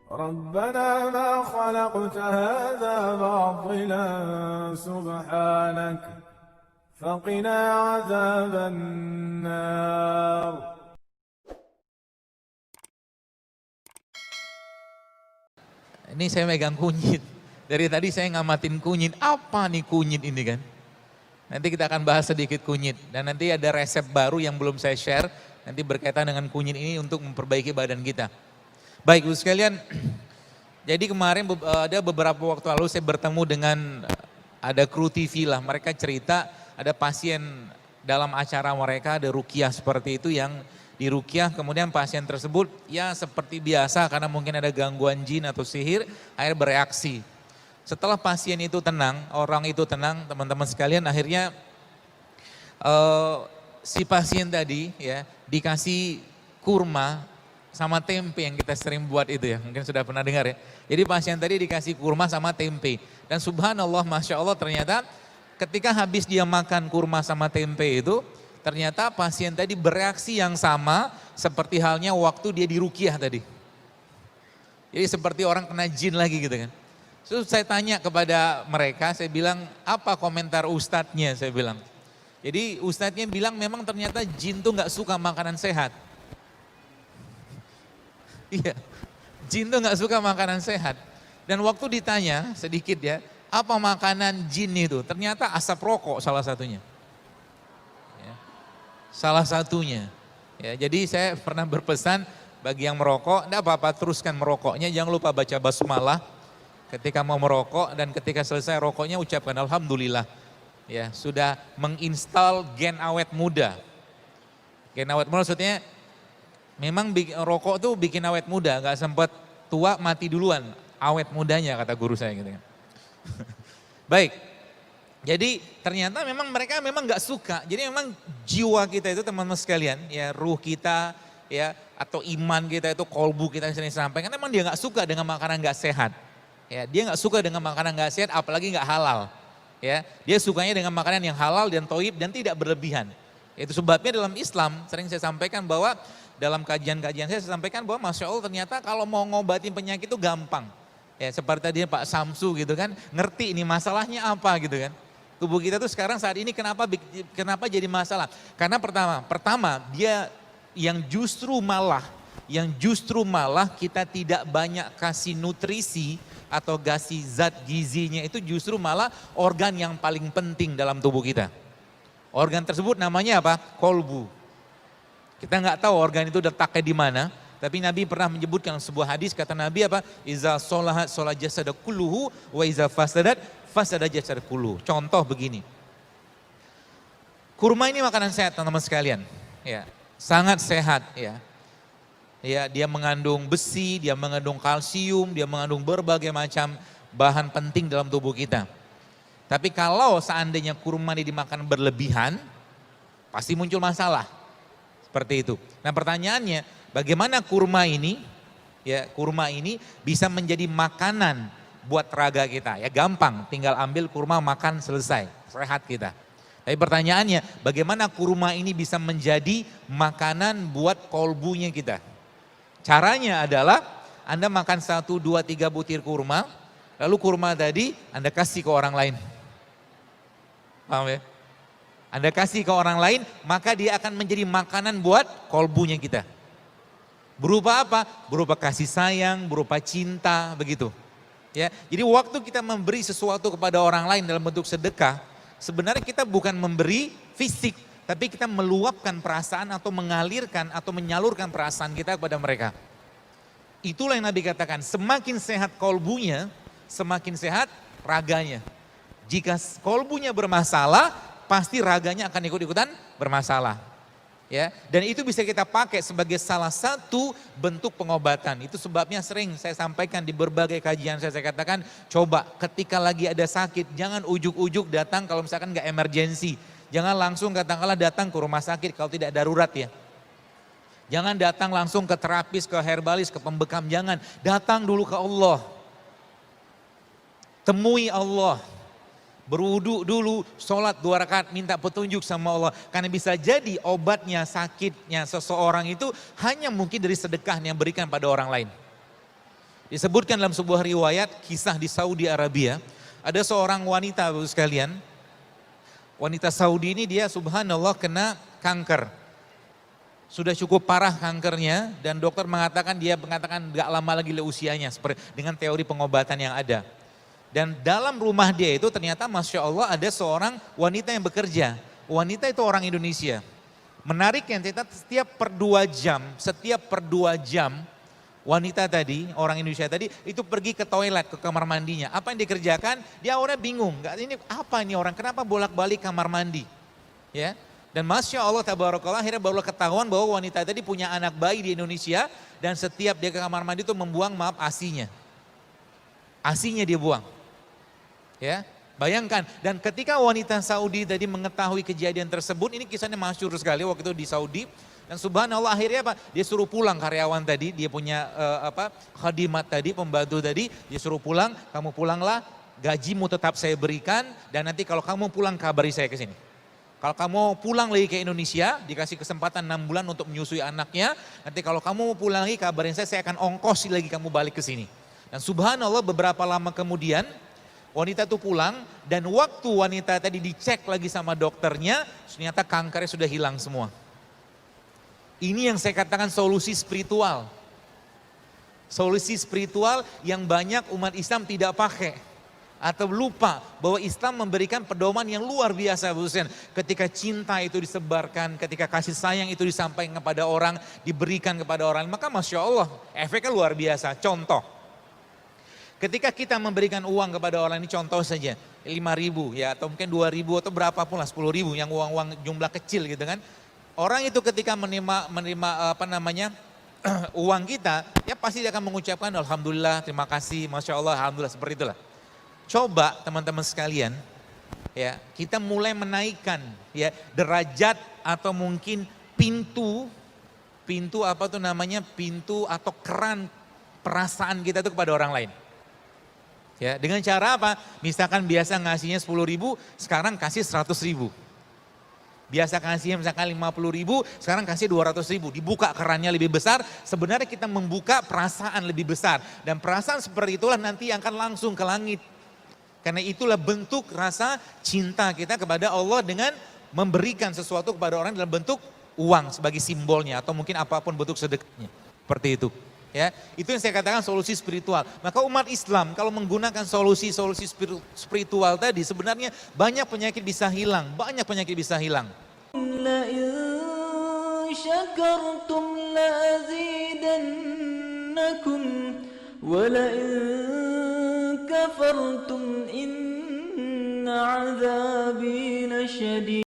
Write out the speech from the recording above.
ربنا ما خلقت هذا باطلا سبحانك فقنا عذاب النار. Ini saya megang kunyit. Dari tadi saya ngamatin kunyit. Apa nih kunyit ini kan? Nanti kita akan bahas sedikit kunyit. Dan nanti ada resep baru yang belum saya share. Nanti berkaitan dengan kunyit ini untuk memperbaiki badan kita. Baik, Ibu sekalian. Jadi kemarin ada beberapa waktu lalu saya bertemu dengan ada kru TV lah. Mereka cerita ada pasien dalam acara mereka, ada ruqyah seperti itu yang di ruqyah, kemudian pasien tersebut ya seperti biasa karena mungkin ada gangguan jin atau sihir, akhirnya bereaksi. Setelah pasien itu tenang, orang itu tenang, teman-teman sekalian, akhirnya si pasien tadi ya dikasih kurma sama tempe yang kita sering buat itu ya, mungkin sudah pernah dengar ya. Jadi pasien tadi dikasih kurma sama tempe dan subhanallah, masya Allah, ternyata ketika habis dia makan kurma sama tempe itu, ternyata pasien tadi bereaksi yang sama seperti halnya waktu dia di ruqyah tadi. Jadi seperti orang kena jin lagi gitu kan. Terus saya tanya kepada mereka, saya bilang apa komentar ustadznya, saya bilang. Jadi ustadznya bilang memang ternyata jin tuh nggak suka makanan sehat. Iya, jin tuh nggak suka makanan sehat. Dan waktu ditanya sedikit ya, apa makanan jin itu? Ternyata asap rokok salah satunya. Salah satunya. Ya, jadi saya pernah berpesan bagi yang merokok, tidak apa-apa teruskan merokoknya, jangan lupa baca basmalah ketika mau merokok dan ketika selesai rokoknya ucapkan alhamdulillah. Ya, sudah menginstal gen awet muda. Gen awet muda maksudnya memang rokok tuh bikin awet muda, nggak sempat tua mati duluan, awet mudanya kata guru saya gitu kan. Baik. Jadi ternyata memang mereka memang nggak suka. Jadi memang jiwa kita itu teman-teman sekalian, ya ruh kita, ya atau iman kita itu, kolbu kita yang sering sampaikan, memang dia nggak suka dengan makanan nggak sehat. Ya, dia nggak suka dengan makanan nggak sehat, apalagi nggak halal. Ya, dia sukanya dengan makanan yang halal dan thayyib dan tidak berlebihan. Itu sebabnya dalam Islam sering saya sampaikan bahwa dalam kajian-kajian saya sampaikan bahwa masya Allah ternyata kalau mau ngobatin penyakit itu gampang. Ya seperti tadi Pak Samsu gitu kan, ngerti ini masalahnya apa gitu kan. Tubuh kita tuh sekarang saat ini kenapa jadi masalah? Karena pertama dia yang justru malah kita tidak banyak kasih nutrisi atau kasih zat gizinya, itu justru malah organ yang paling penting dalam tubuh kita. Organ tersebut namanya apa? Kolbu. Kita nggak tahu organ itu letaknya di mana, tapi Nabi pernah menyebutkan sebuah hadis, kata Nabi apa? Iza sholahat sholat jasada kulluhu wa iza fasadat fasada jasad kulluhu. Contoh begini. Kurma ini makanan sehat teman-teman sekalian. Ya, sangat sehat ya. Ya, dia mengandung besi, dia mengandung kalsium, dia mengandung berbagai macam bahan penting dalam tubuh kita. Tapi kalau seandainya kurma ini dimakan berlebihan, pasti muncul masalah. Seperti itu. Nah pertanyaannya, bagaimana kurma ini bisa menjadi makanan buat raga kita? Ya gampang, tinggal ambil kurma makan selesai, sehat kita. Tapi pertanyaannya, bagaimana kurma ini bisa menjadi makanan buat kolbunya kita? Caranya adalah Anda makan 1, 2, 3 butir kurma, lalu kurma tadi Anda kasih ke orang lain. Paham ya? Anda kasih ke orang lain, maka dia akan menjadi makanan buat kolbunya kita. Berupa apa? Berupa kasih sayang, berupa cinta, begitu. Ya, jadi waktu kita memberi sesuatu kepada orang lain dalam bentuk sedekah, sebenarnya kita bukan memberi fisik, tapi kita meluapkan perasaan atau mengalirkan atau menyalurkan perasaan kita kepada mereka. Itulah yang Nabi katakan, semakin sehat kolbunya, semakin sehat raganya. Jika kolbunya bermasalah, pasti raganya akan ikut-ikutan bermasalah. Ya, dan itu bisa kita pakai sebagai salah satu bentuk pengobatan. Itu sebabnya sering saya sampaikan di berbagai kajian saya katakan, coba ketika lagi ada sakit, jangan ujuk-ujuk datang kalau misalkan nggak emergensi. Jangan langsung katakanlah datang ke rumah sakit kalau tidak darurat ya. Jangan datang langsung ke terapis, ke herbalis, ke pembekam, jangan. Datang dulu ke Allah. Temui Allah. Berwudu dulu, sholat 2 rakaat, minta petunjuk sama Allah. Karena bisa jadi obatnya, sakitnya seseorang itu hanya mungkin dari sedekah yang berikan pada orang lain. Disebutkan dalam sebuah riwayat kisah di Saudi Arabia, ada seorang wanita Bapak sekalian. Wanita Saudi ini dia subhanallah kena kanker. Sudah cukup parah kankernya dan dokter mengatakan gak lama lagi usianya dengan teori pengobatan yang ada. Dan dalam rumah dia itu ternyata Masya Allah ada seorang wanita yang bekerja. Wanita itu orang Indonesia. Menariknya ternyata setiap per 2 jam, wanita tadi, orang Indonesia tadi itu pergi ke toilet, ke kamar mandinya. Apa yang dikerjakan? Dia awalnya bingung, ini apa ini orang, kenapa bolak-balik kamar mandi? Ya. Dan Masya Allah tabarakallah akhirnya baru ketahuan bahwa wanita tadi punya anak bayi di Indonesia dan setiap dia ke kamar mandi itu membuang ASI-nya. ASI-nya dia buang. Ya. Bayangkan, dan ketika wanita Saudi tadi mengetahui kejadian tersebut, ini kisahnya masyhur sekali waktu itu di Saudi, dan subhanallah akhirnya apa? Dia suruh pulang karyawan tadi, dia punya khadimat tadi, pembantu tadi, dia suruh pulang, kamu pulanglah, gajimu tetap saya berikan, dan nanti kalau kamu pulang kabari saya ke sini. Kalau kamu pulang lagi ke Indonesia, dikasih kesempatan 6 bulan untuk menyusui anaknya, nanti kalau kamu pulang lagi kabarin saya akan ongkosi lagi kamu balik ke sini. Dan subhanallah beberapa lama kemudian, wanita itu pulang dan waktu wanita tadi dicek lagi sama dokternya, ternyata kankernya sudah hilang semua. Ini yang saya katakan solusi spiritual. Solusi spiritual yang banyak umat Islam tidak pakai. Atau lupa bahwa Islam memberikan pedoman yang luar biasa. Ketika cinta itu disebarkan, ketika kasih sayang itu disampaikan kepada orang, diberikan kepada orang, maka Masya Allah efeknya luar biasa. Contoh. Ketika kita memberikan uang kepada orang ini contoh saja 5.000 ya atau mungkin 2.000 atau berapapun lah 10.000 yang uang-uang jumlah kecil gitu kan. Orang itu ketika menerima uang kita ya pasti dia akan mengucapkan alhamdulillah, terima kasih, Masya Allah, alhamdulillah, seperti itulah. Coba teman-teman sekalian ya kita mulai menaikkan ya derajat atau mungkin pintu atau keran perasaan kita itu kepada orang lain. Ya, dengan cara apa? Misalkan biasa ngasihnya 10.000, sekarang kasih 100.000. Biasa kasihnya misalkan 50.000, sekarang kasih 200.000. Dibuka kerannya lebih besar, sebenarnya kita membuka perasaan lebih besar. Dan perasaan seperti itulah nanti akan langsung ke langit. Karena itulah bentuk rasa cinta kita kepada Allah dengan memberikan sesuatu kepada orang dalam bentuk uang sebagai simbolnya. Atau mungkin apapun bentuk sedekahnya. Seperti itu. Ya, itu yang saya katakan solusi spiritual. Maka umat Islam kalau menggunakan solusi spiritual tadi sebenarnya banyak penyakit bisa hilang, La in syakartum la azidannakum wa la in kafartum inna azabi lasyadid.